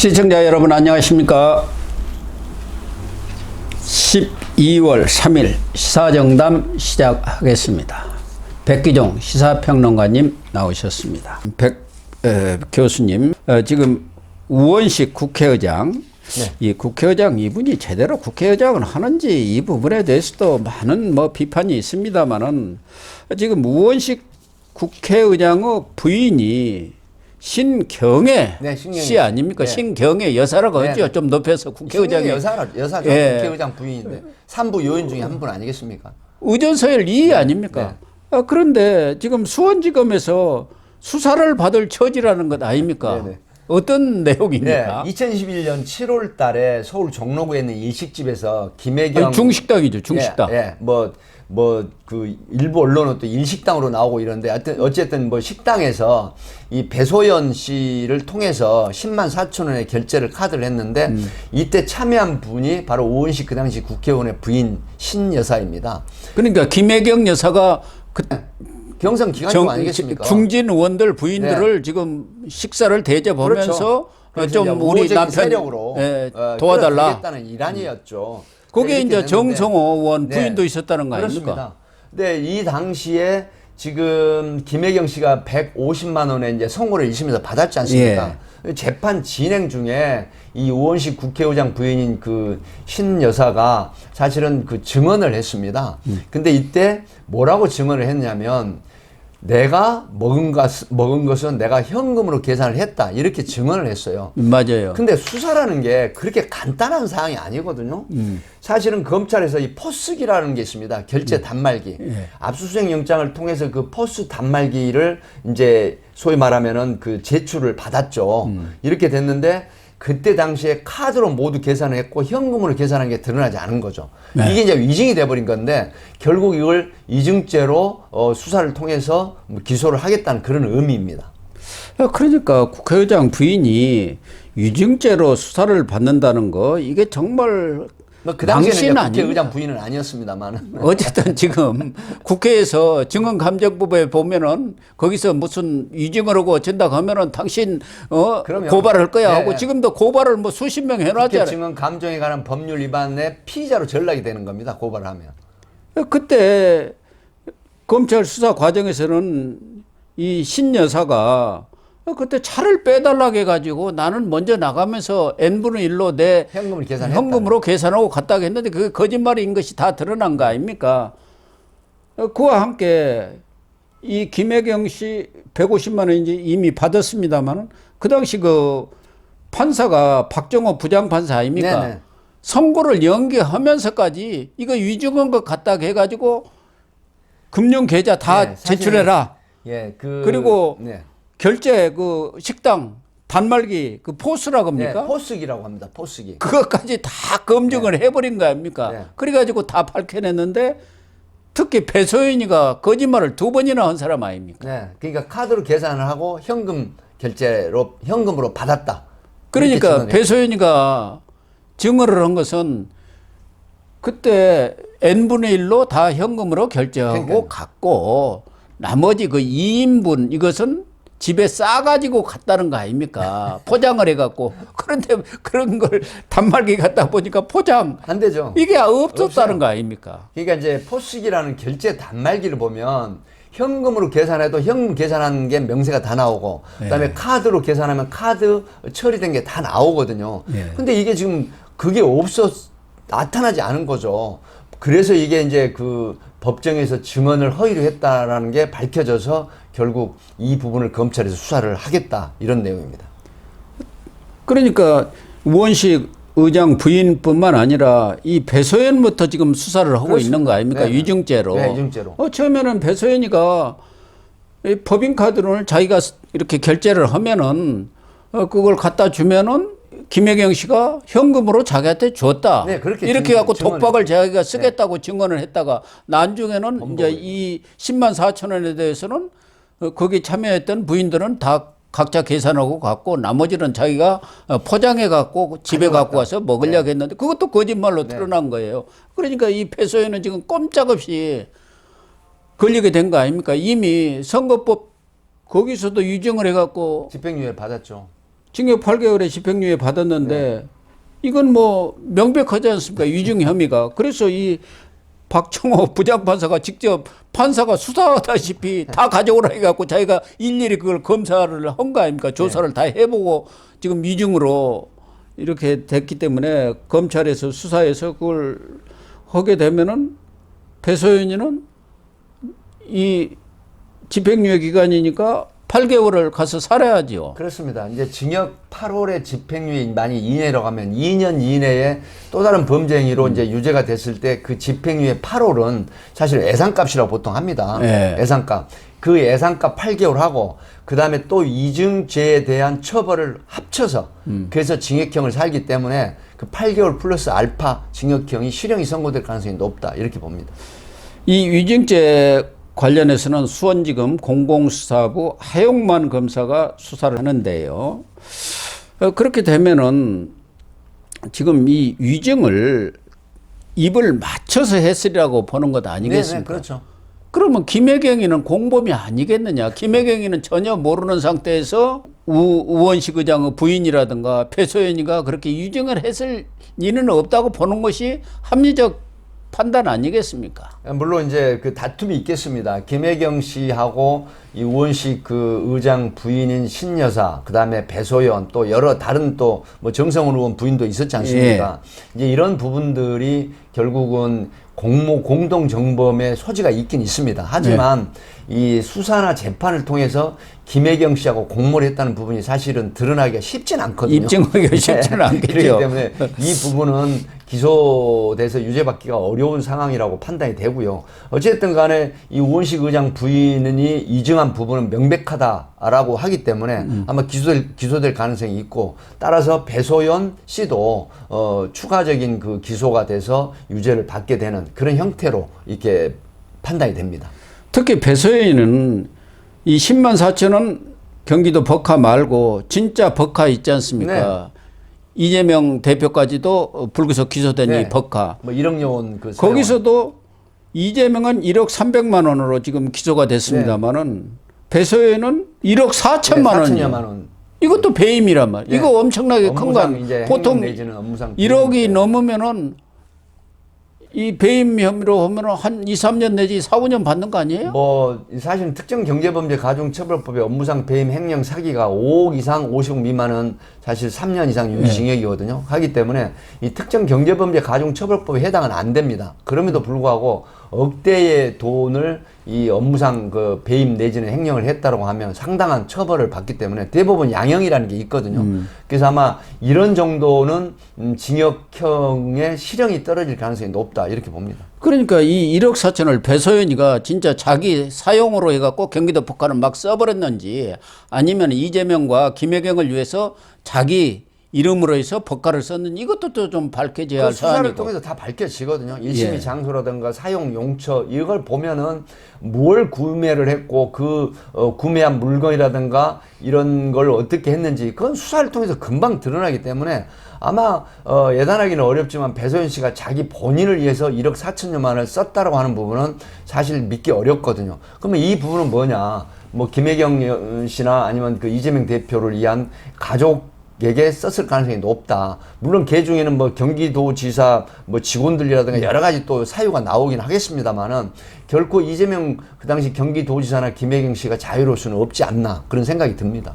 시청자 여러분 안녕하십니까. 12월 3일 시사정담 시작하겠습니다. 백기종 시사평론가님 나오셨습니다. 교수님, 지금 우원식 국회의장, 네. 이 국회의장 이분이 제대로 국회의장을 하는지 이 부분에 대해서도 많은 비판이 있습니다만은 지금 우원식 국회의장의 부인이 신경애 네, 씨 아닙니까? 네. 신경애 여사라고 네. 하죠. 좀 높여서 국회의장이. 여사죠. 예. 국회의장 부인인데 3부 요인 중에 한 분 아니겠습니까? 의전서열 2위 아닙니까? 네. 그런데 지금 수원지검에서 수사를 받을 처지라는 것 아닙니까? 네, 네. 어떤 내용입니까? 네, 2021년 7월 달에 서울 종로구에 있는 일식집에서 김혜경 아니, 중식당이죠, 중식당. 예, 그 일부 언론은 또 일식당으로 나오고 이런데 어쨌든 식당에서 이 배소연 씨를 통해서 10만 4천 원의 결제를 카드를 했는데 이때 참여한 분이 바로 우원식 그 당시 국회의원의 부인 신 여사입니다. 그러니까 김혜경 여사가 그 경선 기간중 아니겠습니까? 중진 의원들 부인들을 네. 지금 식사를 대접하면서 그렇죠. 좀 우리 남편 세력으로 도와달라. 끌어들이겠다는 일환이었죠. 거기에 이제 정성호 의원 네. 부인도 있었다는 거 아닙니까? 그렇습니다. 근데 이 당시에 지금 김혜경 씨가 150만 원의 이제 선고를 1심에서 받았지 않습니까? 재판 진행 중에 이 우원식 국회의장 부인인 그 신 여사가 사실은 그 증언을 했습니다. 근데 이때 뭐라고 증언을 했냐면 내가 먹은 것은 내가 현금으로 계산을 했다. 이렇게 증언을 했어요. 맞아요. 근데 수사라는 게 그렇게 간단한 사항이 아니거든요. 사실은 검찰에서 이 포스기라는 게 있습니다. 결제 단말기. 압수수색 영장을 통해서 그 포스 단말기를 이제 소위 말하면은 그 제출을 받았죠. 이렇게 됐는데 그때 당시에 카드로 모두 계산을 했고 현금으로 계산한 게 드러나지 않은 거죠. 네. 이게 이제 위증이 돼버린 건데 결국 이걸 이중죄로 수사를 통해서 기소를 하겠다는 그런 의미입니다. 그러니까 국회의장 부인이 위증죄로 수사를 받는다는 거 이게 정말 그 당시에는 아닙니까? 국회의장 부인은 아니었습니다만 어쨌든 지금 국회에서 증언감정부에 보면은 거기서 무슨 위증을 하고 어쩐다 하면은 당신 고발할 거야 하고 네. 지금도 고발을 수십 명 해놨잖아요. 국회 증언 감정에 관한 법률 위반에 피의자로 전락이 되는 겁니다. 고발을 하면. 그때 검찰 수사 과정에서는 이 신 여사가 그때 차를 빼달라고 해가지고 나는 먼저 나가면서 n분의 1로 내 현금으로 계산하고 갔다고 했는데 그게 거짓말인 것이 다 드러난 거 아닙니까? 그와 함께 이 김혜경 씨 150만 원인지 이미 받았습니다만 그 당시 그 판사가 박정호 부장판사 아닙니까? 네네. 선고를 연기하면서까지 이거 위증한 것 같다고 해가지고 금융계좌 다 제출해라. 그리고 결제 그 식당 단말기 그 포스라고 합니까? 네, 포스기라고 합니다. 포스기. 그것까지 다 검증을 해버린 거 아닙니까? 네. 그래가지고 다 밝혀냈는데 특히 배소연이가 거짓말을 2번이나 한 사람 아닙니까? 네, 그러니까 카드로 계산을 하고 현금으로 받았다. 그러니까 배소연이가 증언을 한 것은 그때 n분의 1로 다 현금으로 결제하고 갔고 나머지 그 2인분 이것은 집에 싸가지고 갔다는 거 아닙니까? 포장을 해갖고. 그런데 그런 걸 단말기 갖다 보니까 포장. 안 되죠. 이게 없었다는 거 아닙니까? 그러니까 이제 포스기라는 결제 단말기를 보면 현금으로 계산해도 현금 계산한 게 명세가 다 나오고 그다음에 카드로 계산하면 카드 처리된 게 다 나오거든요. 근데 이게 지금 그게 나타나지 않은 거죠. 그래서 이게 이제 그 법정에서 증언을 허위로 했다라는 게 밝혀져서 결국 이 부분을 검찰에서 수사를 하겠다 이런 내용입니다. 그러니까 우원식 의장 부인뿐만 아니라 이 배소연부터 지금 수사를 하고 그렇습니다. 있는 거 아닙니까? 네. 위증죄로. 네, 위증죄로. 처음에는 배소연이가 이 법인카드를 자기가 이렇게 결제를 하면은 그걸 갖다 주면은 김혜경 씨가 현금으로 자기한테 줬다. 네, 그렇게 이렇게 갖고 증언을 독박을 자기가 쓰겠다고 증언을 했다가 나중에는 이제 이 10만 4천 원에 대해서는 거기 참여했던 부인들은 다 각자 계산하고 갔고 나머지는 자기가 포장해 갖고 집에 갖고 와서 먹으려고 했는데 그것도 거짓말로 드러난 거예요. 그러니까 이 패소에는 지금 꼼짝없이 걸리게 된 거 아닙니까? 이미 선거법 거기서도 유증을 해갖고 집행유예 받았죠. 징역 8개월에 집행유예 받았는데 이건 뭐 명백하지 않습니까? 위증 혐의가. 그래서 이 박정호 부장판사가 직접 판사가 수사하다시피 다 가져오라 해갖고 자기가 일일이 그걸 검사를 한 거 아닙니까? 조사를 다 해보고 지금 위증으로 이렇게 됐기 때문에 검찰에서 수사해서 그걸 하게 되면은 배소연이는 이 집행유예 기간이니까 8개월을 가서 살아야지요. 그렇습니다. 이제 징역 8월에 집행유예 만약 이내로 가면 2년 이내에 또 다른 범죄 행위로 이제 유죄가 됐을 때 그 집행유예 8월은 사실 예상값이라고 보통 합니다. 네. 예상값. 그 예상값 8개월 하고 그다음에 또 이중죄에 대한 처벌을 합쳐서 그래서 징역형을 살기 때문에 그 8개월 플러스 알파 징역형이 실형이 선고될 가능성이 높다. 이렇게 봅니다. 이 위증죄 관련해서는 수원지검 공공수사부 하용만 검사가 수사를 하는데요. 그렇게 되면은 지금 이 위증을 입을 맞춰서 했으리라고 보는 것 아니겠습니까? 네, 그렇죠. 그러면 김혜경이는 공범이 아니겠느냐? 김혜경이는 전혀 모르는 상태에서 우원식 의장의 부인이라든가 배소연이가 그렇게 위증을 했을 리는 없다고 보는 것이 합리적 판단 아니겠습니까? 물론 이제 그 다툼이 있겠습니다. 김혜경 씨하고 이 우원식 그 의장 부인인 신여사, 그 다음에 배소연 또 여러 다른 또 뭐 정성훈 의원 부인도 있었지 않습니까? 이제 이런 부분들이 결국은 공동 정범의 소지가 있긴 있습니다. 하지만 이 수사나 재판을 통해서 김혜경 씨하고 공모를 했다는 부분이 사실은 드러나기가 쉽진 않거든요. 입증하기가 쉽지는 않겠죠. 그렇기 때문에 이 부분은 기소돼서 유죄받기가 어려운 상황이라고 판단이 되고요. 어쨌든 간에 이 우원식 의장 부인이 이증한 부분은 명백하다라고 하기 때문에 아마 기소될 가능성이 있고 따라서 배소연 씨도 추가적인 그 기소가 돼서 유죄를 받게 되는 그런 형태로 이렇게 판단이 됩니다. 특히 배소연이는 이 10만 4천원 경기도 법카 말고 진짜 법카 있지 않습니까? 네. 이재명 대표까지도 불구속 기소된 네. 이 법카. 뭐 1억 요원 그 거기서도 이재명은 1억 300만 원으로 지금 기소가 됐습니다만은 배소연은 1억 4천만 원이요. 4천여만 원. 이것도 배임이란 말이에요. 이거 엄청나게 큰 거. 보통 내지는 업무상 1억이 넘으면은 이 배임 혐의로 하면은 한 2, 3년 내지 4, 5년 받는 거 아니에요? 뭐 사실 특정 경제범죄 가중처벌법의 업무상 배임 횡령 사기가 5억 이상 50억 미만은 사실 3년 이상 유기징역이거든요. 하기 때문에 이 특정 경제범죄 가중처벌법에 해당은 안 됩니다. 그럼에도 불구하고 억대의 돈을 이 업무상 그 배임 내지는 횡령을 했다고 하면 상당한 처벌을 받기 때문에 대법원 양형이라는 게 있거든요. 그래서 아마 이런 정도는 징역형의 실형이 떨어질 가능성이 높다 이렇게 봅니다. 그러니까 이 1억 4천을 배소연이가 진짜 자기 사용으로 해갖고 경기도 법카를 막 써버렸는지 아니면 이재명과 김혜경을 위해서 자기 이름으로 해서 법카를 썼는지 이것도 또 좀 밝혀져야 할 수사를 사안이고. 통해서 다 밝혀지거든요. 일심이 예. 장소라든가 사용 용처 이걸 보면은 뭘 구매를 했고 그 구매한 물건이라든가 이런 걸 어떻게 했는지 그건 수사를 통해서 금방 드러나기 때문에 아마 예단하기는 어렵지만 배소연 씨가 자기 본인을 위해서 1억 4천여만 원을 썼다라고 하는 부분은 사실 믿기 어렵거든요. 그러면 이 부분은 뭐냐? 뭐 김혜경 씨나 아니면 그 이재명 대표를 위한 가족에게 썼을 가능성이 높다. 물론 그 중에는 뭐 경기도지사 뭐 직원들이라든가 여러 가지 또 사유가 나오긴 하겠습니다만은 결코 이재명 그 당시 경기도지사나 김혜경 씨가 자유로울 수는 없지 않나 그런 생각이 듭니다.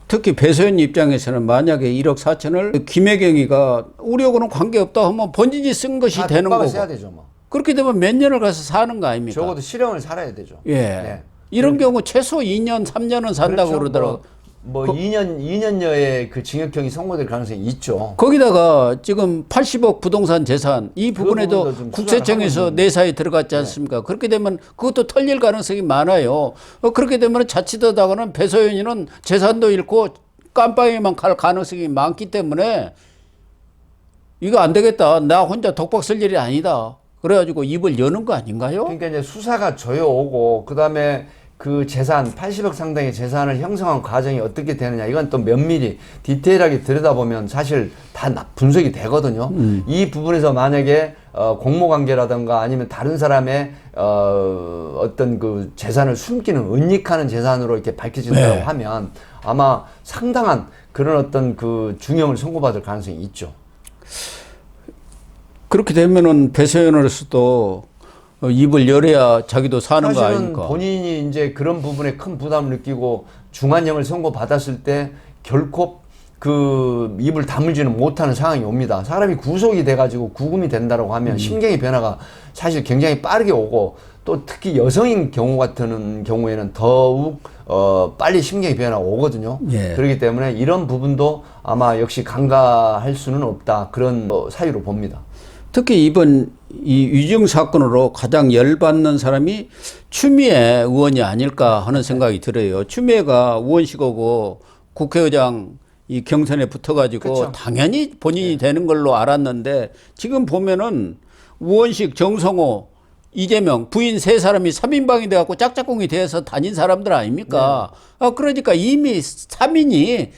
특히 배소연 입장에서는 만약에 1억 4천을 김혜경이가 우리하고는 관계없다 하면 번지지 쓴 것이 되는 거고. 써야 되죠, 뭐. 그렇게 되면 몇 년을 가서 사는 거 아닙니까? 적어도 실형을 살아야 되죠. 예. 네. 이런 경우 최소 2년, 3년은 산다고 그렇죠. 그러더라고요. 뭐 2년여의 그 징역형이 선고될 가능성이 있죠. 거기다가 지금 80억 부동산 재산 이 그 부분에도 부분도 좀 국세청에서 수사를 하고 내사에 들어갔지 않습니까? 그렇게 되면 그것도 털릴 가능성이 많아요. 그렇게 되면 자칫하다가는 배소연이는 재산도 잃고 깜빵에만 갈 가능성이 많기 때문에 이거 안 되겠다. 나 혼자 독박 쓸 일이 아니다. 그래가지고 입을 여는 거 아닌가요? 그러니까 이제 수사가 조여오고 그다음에 그 재산 80억 상당의 재산을 형성한 과정이 어떻게 되느냐 이건 또 면밀히 디테일하게 들여다보면 사실 다 분석이 되거든요. 이 부분에서 만약에 공모관계라든가 아니면 다른 사람의 어떤 그 재산을 숨기는 은닉하는 재산으로 이렇게 밝혀진다고 네. 하면 아마 상당한 그런 어떤 그 중형을 선고받을 가능성이 있죠. 그렇게 되면은 배세현으로서도 입을 열어야 자기도 사는 거 사실은 아닙니까? 본인이 이제 그런 부분에 큰 부담을 느끼고 중한형을 선고받았을 때 결코 그 입을 다물지는 못하는 상황이 옵니다. 사람이 구속이 돼가지고 구금이 된다고 하면 심경의 변화가 사실 굉장히 빠르게 오고 또 특히 여성인 경우 같은 경우에는 더욱 빨리 심경의 변화가 오거든요. 예. 그렇기 때문에 이런 부분도 아마 역시 간과할 수는 없다. 그런 사유로 봅니다. 특히 이번 이 위증 사건으로 가장 열받는 사람이 추미애 의원이 아닐까 하는 생각이 들어요. 추미애가 의원식하고 국회의장 이 경선에 붙어가지고 그쵸. 당연히 본인이 되는 걸로 알았는데 지금 보면은 의원식 정성호 이재명 부인 세 사람이 3인방이 돼갖고 짝짝꿍이 돼서 다닌 사람들 아닙니까? 그러니까 이미 3인이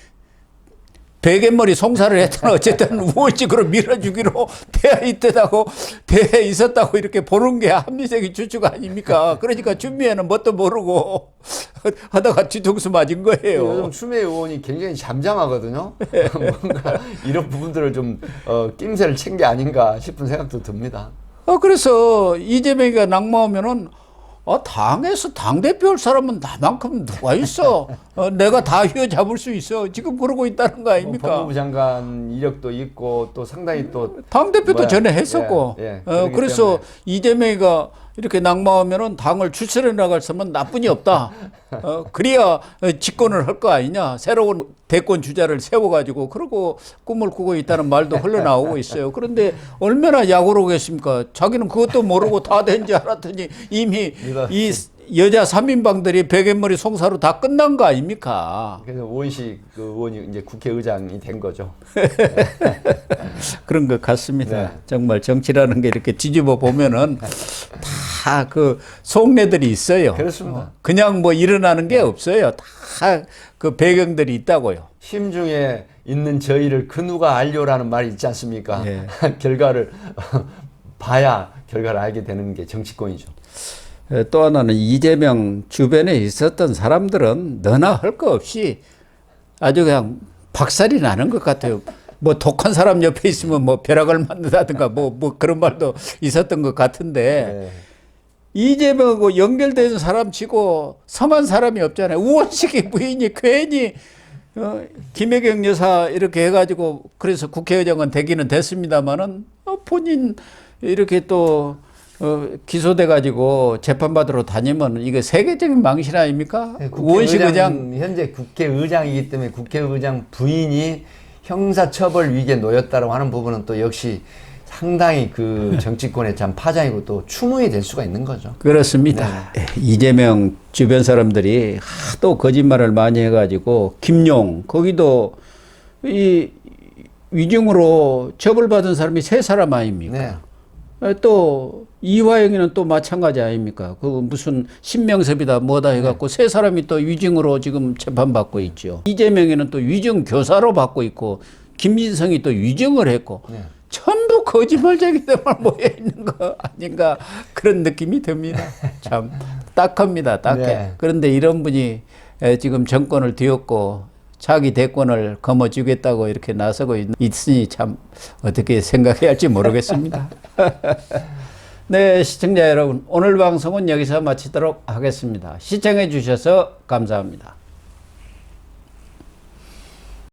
베갯머리 송사를 했던 어쨌든 우월직으로 밀어주기로 되어 있다고 되어 있었다고 이렇게 보는 게 합리적인 추측 아닙니까? 그러니까 추미애는 뭣도 모르고 하다가 뒤통수 맞은 거예요. 요즘 추미애 의원이 굉장히 잠잠하거든요. 뭔가 이런 부분들을 좀 낌새를 챈 게 아닌가 싶은 생각도 듭니다. 그래서 이재명이가 낙마하면은 당에서 당대표 할 사람은 나만큼 누가 있어? 내가 다 휘어잡을 수 있어. 지금 그러고 있다는 거 아닙니까? 법무부 장관 이력도 있고 또 상당히 또 당대표도 전에 했었고. 그렇기 그래서 때문에. 이재명이가 이렇게 낙마하면은 당을 출세해 나갈 사람은 나뿐이 없다. 그래야 집권을 할 거 아니냐. 새로운 대권 주자를 세워가지고 그러고 꿈을 꾸고 있다는 말도 흘러나오고 있어요. 그런데 얼마나 약오르겠습니까? 자기는 그것도 모르고 다 된 줄 알았더니 이미 이 여자 3인방들이 베갯머리 송사로 다 끝난 거 아닙니까? 그래서 오원식 그 의원이 이제 국회의장이 된 거죠. 그런 것 같습니다. 네. 정말 정치라는 게 이렇게 뒤집어 보면은 다 그 속내들이 있어요. 그렇습니다. 그냥 뭐 일어나는 게 없어요. 다 그 배경들이 있다고요. 심중에 있는 저희를 그 누가 알려라는 말이 있지 않습니까? 예. 결과를 봐야 결과를 알게 되는 게 정치권이죠. 또 하나는 이재명 주변에 있었던 사람들은 너나 할 거 없이 아주 그냥 박살이 나는 것 같아요. 뭐 독한 사람 옆에 있으면 뭐 벼락을 맞는다든가 뭐 그런 말도 있었던 것 같은데 네. 이재명하고 연결되는 사람 치고 섬한 사람이 없잖아요. 우원식이 부인이 괜히 김혜경 여사 이렇게 해가지고 그래서 국회의장은 되기는 됐습니다만은 본인 이렇게 또 기소돼가지고 재판받으러 다니면 이거 세계적인 망신 아닙니까? 우원식 의장 현재 국회의장이기 때문에 국회의장 부인이 형사처벌 위기에 놓였다고 하는 부분은 또 역시 상당히 그 정치권의 참 파장이고 또 추모이 될 수가 있는 거죠. 그렇습니다. 이재명 주변 사람들이 하도 거짓말을 많이 해가지고 김용 거기도 이 위증으로 처벌받은 사람이 세 사람 아닙니까? 네. 또 이화영이는 또 마찬가지 아닙니까? 그 무슨 신명섭이다 뭐다 해갖고 세 사람이 또 위증으로 지금 재판받고 있죠. 이재명이는 또 위증 교사로 받고 있고 김진성이 또 위증을 했고 전부 거짓말쟁이들만 모여 있는 거 아닌가 그런 느낌이 듭니다. 참 딱합니다. 딱해. 네. 그런데 이런 분이 지금 정권을 뒤엎고 자기 대권을 거머쥐겠다고 이렇게 나서고 있으니 참 어떻게 생각해야 할지 모르겠습니다. 네, 시청자 여러분, 오늘 방송은 여기서 마치도록 하겠습니다. 시청해 주셔서 감사합니다.